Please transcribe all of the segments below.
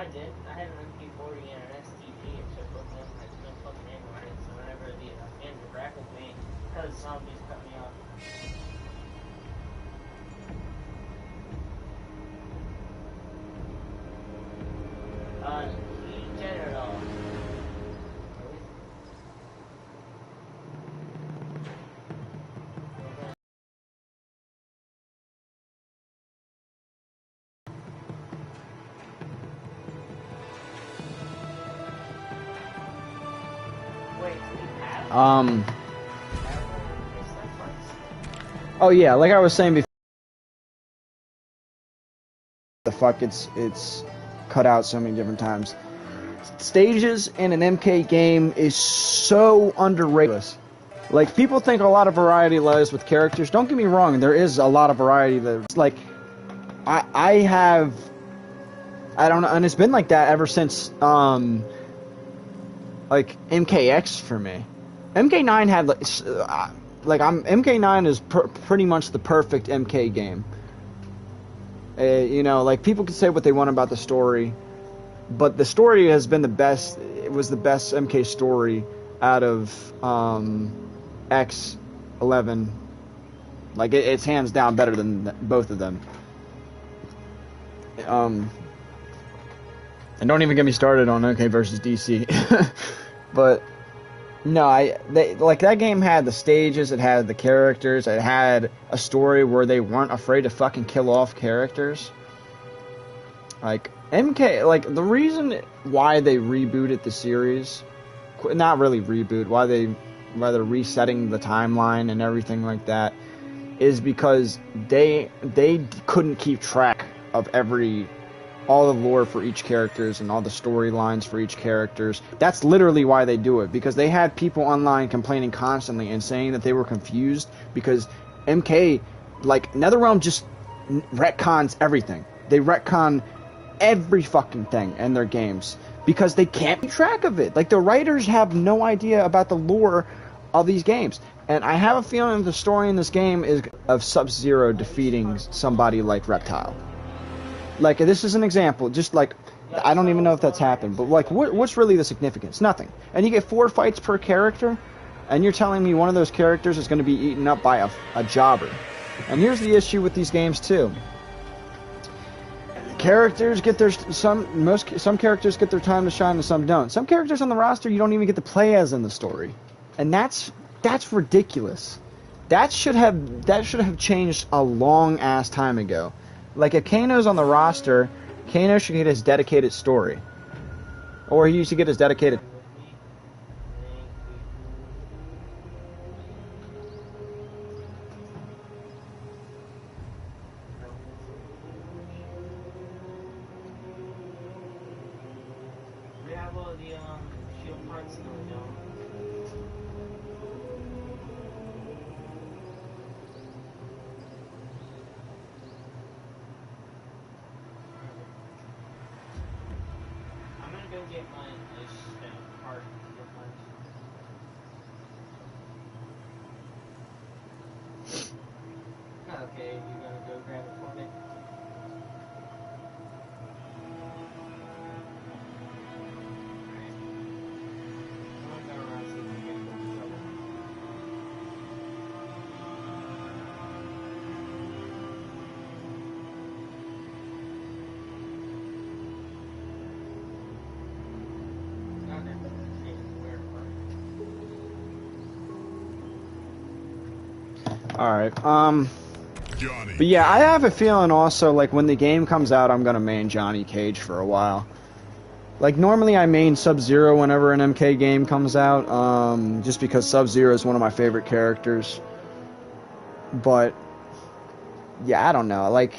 I did. I had an MP40 and an STG, and so both of them had no fucking ammo on it, so whenever the engine grappled me, because zombies cut me off. He did it all. Oh yeah, like I was saying before, the fuck it's cut out so many different times. Stages in an MK game is so underrated. Like, people think a lot of variety lies with characters. Don't get me wrong, there is a lot of variety. That's like, I don't know, and it's been like that ever since like MKX for me. MK9 had MK9 is pretty much the perfect MK game. You know, like, people can say what they want about the story, but the story has been the best. It was the best MK story out of X11. Like, it's hands down better than both of them. And don't even get me started on OK versus DC. But no, like, that game had the stages, it had the characters, it had a story where they weren't afraid to fucking kill off characters. Like, MK, like, the reason why they rebooted the series, not really reboot, why they're resetting the timeline and everything like that, is because they couldn't keep track of all the lore for each characters and all the storylines for each characters. That's literally why they do it, because they had people online complaining constantly and saying that they were confused because MK, like, NetherRealm just retcons everything. They retcon every fucking thing in their games because they can't keep track of it. Like, the writers have no idea about the lore of these games. And I have a feeling the story in this game is of Sub-Zero defeating somebody like Reptile. Like, this is an example, just like, I don't even know if that's happened, but like, what's really the significance? Nothing. And you get 4 fights per character, and you're telling me one of those characters is going to be eaten up by a jobber. And here's the issue with these games too. Characters get some characters get their time to shine and some don't. Some characters on the roster you don't even get to play as in the story. And that's ridiculous. That should have changed a long ass time ago. Like, if Kano's on the roster, Kano should get his dedicated story. Or he should get his dedicated... We have all the shield parts and we don't. I'm gonna go get my part. Okay, you're gonna go grab it for me? Alright, but yeah, I have a feeling also, like, when the game comes out, I'm gonna main Johnny Cage for a while. Like, normally I main Sub-Zero whenever an MK game comes out, just because Sub-Zero is one of my favorite characters. But, yeah, I don't know, like...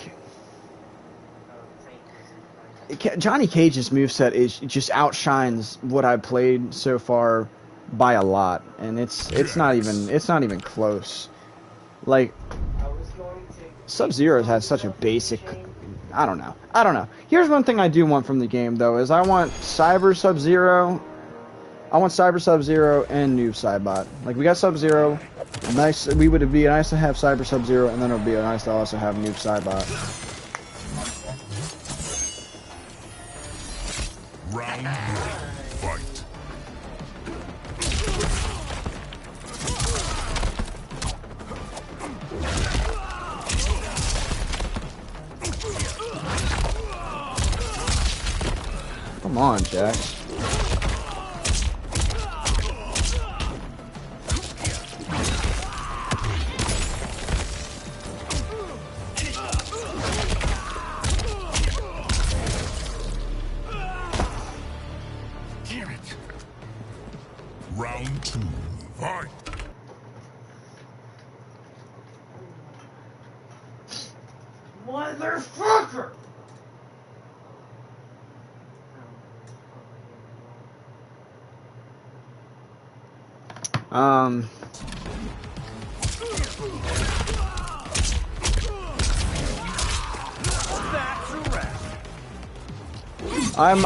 Johnny Cage's moveset just outshines what I've played so far by a lot, and it's not even close. Like, Sub-Zero has such a basic... I don't know. Here's one thing I do want from the game, though, is I want Cyber Sub-Zero... I want Cyber Sub-Zero and Noob Saibot. Like, we got Sub-Zero. Nice. It would be nice to have Cyber Sub-Zero, and then it would be nice to also have Noob Saibot. Round one, fight. Come on, Jack. Damn it. Round two, fight. Motherfucker!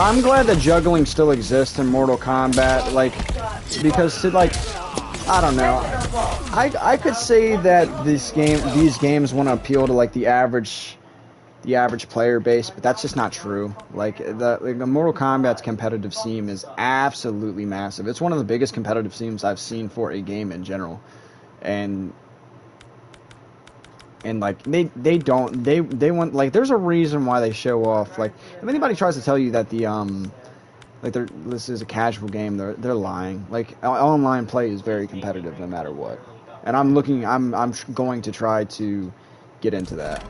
I'm glad that juggling still exists in Mortal Kombat, like, because like, I don't know, I could say that these games want to appeal to like the average player base, but that's just not true. Like the Mortal Kombat's competitive scene is absolutely massive. It's one of the biggest competitive scenes I've seen for a game in general, and like they want, like, there's a reason why they show off. Like, if anybody tries to tell you that this is a casual game, they're lying. Like, online play is very competitive no matter what, and I'm going to try to get into that.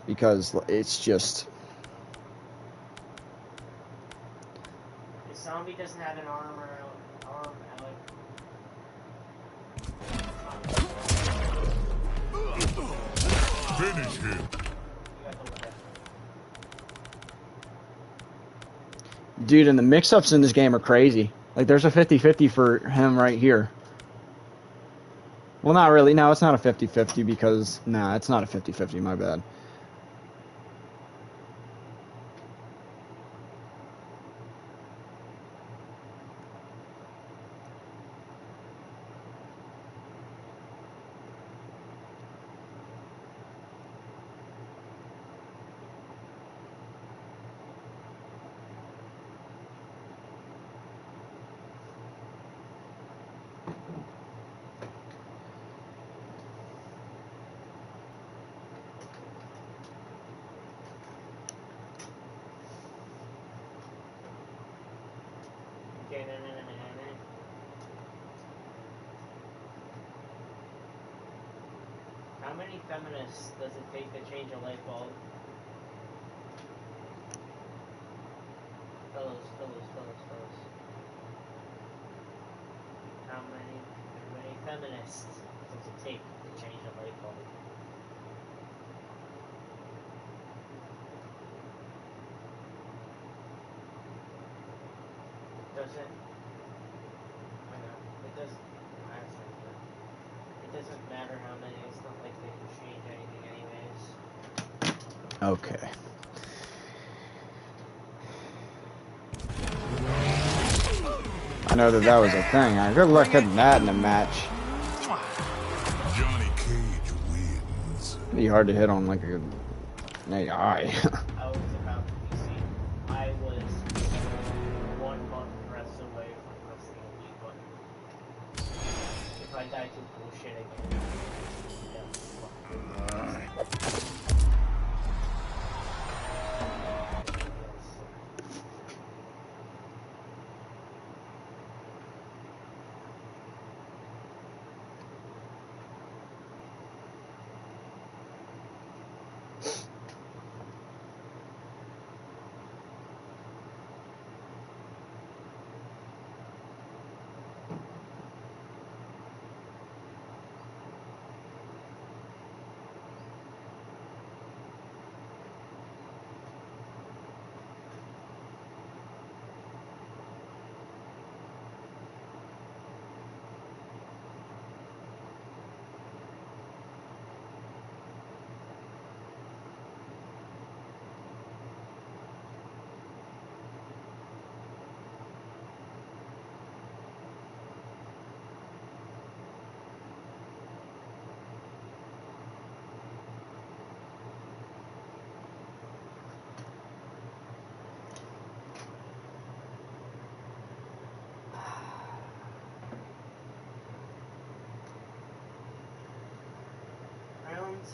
Because it's just, The zombie doesn't have an arm, Finish him. dude, and the mix-ups in this game are crazy. Like, there's a 50-50 for him right here. Well, not really. No, it's not a 50-50 because, nah, it's not a 50-50, my bad. How many feminists does it take to change a light bulb? Fellas. How many feminists does it take to change a light bulb? Doesn't. I know. It doesn't. It doesn't matter how many. It's not like they can change anything anyways. Okay. I know that was a thing. Good luck getting that in a match. Johnny Cage wins. It'd be hard to hit on like an AI. I was about to be seen. I was one button press away from pressing a lead button. If I die to bullshit again,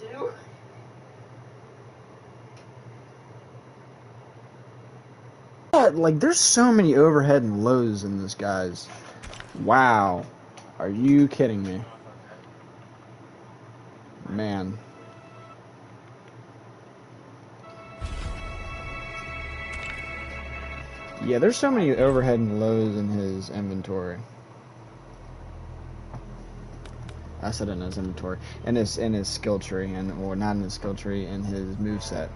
too. Like, there's so many overhead and lows in this, guys. Wow. Are you kidding me? Man. Yeah, there's so many overhead and lows in his inventory. I said in his inventory. In his skill tree, or not in his skill tree, in his moveset.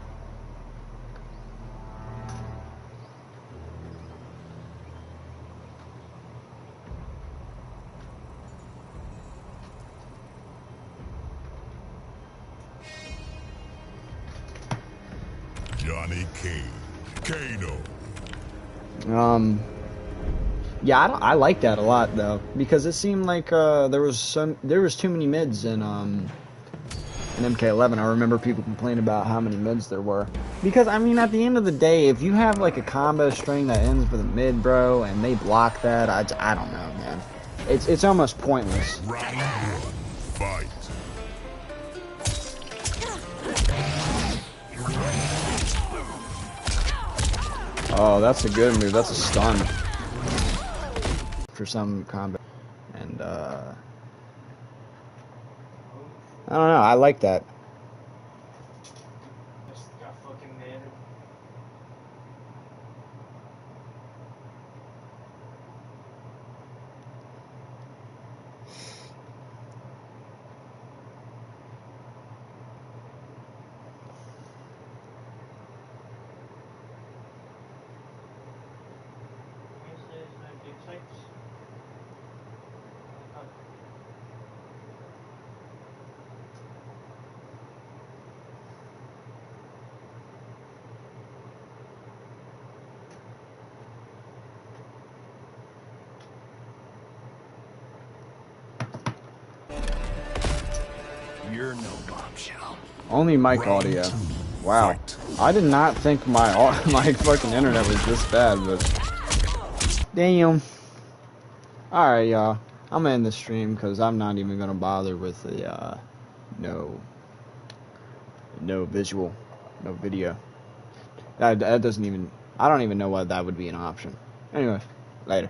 Johnny Cage. Kano. Yeah, I like that a lot though, because it seemed like there was too many mids in MK11. I remember people complaining about how many mids there were. Because I mean, at the end of the day, if you have like a combo string that ends with a mid, bro, and they block that, I don't know, man. It's almost pointless. Round one. Fight. Oh, that's a good move. That's a stun for some combo. And I don't know. I like that. Just got fucking mid. You're no bombshell. Only mic Round audio. two. Wow. Fight. I did not think my my fucking internet was this bad, but damn. All right, y'all. I'm gonna end the stream because I'm not even gonna bother with the no visual, no video. That doesn't even. I don't even know why that would be an option. Anyway, later.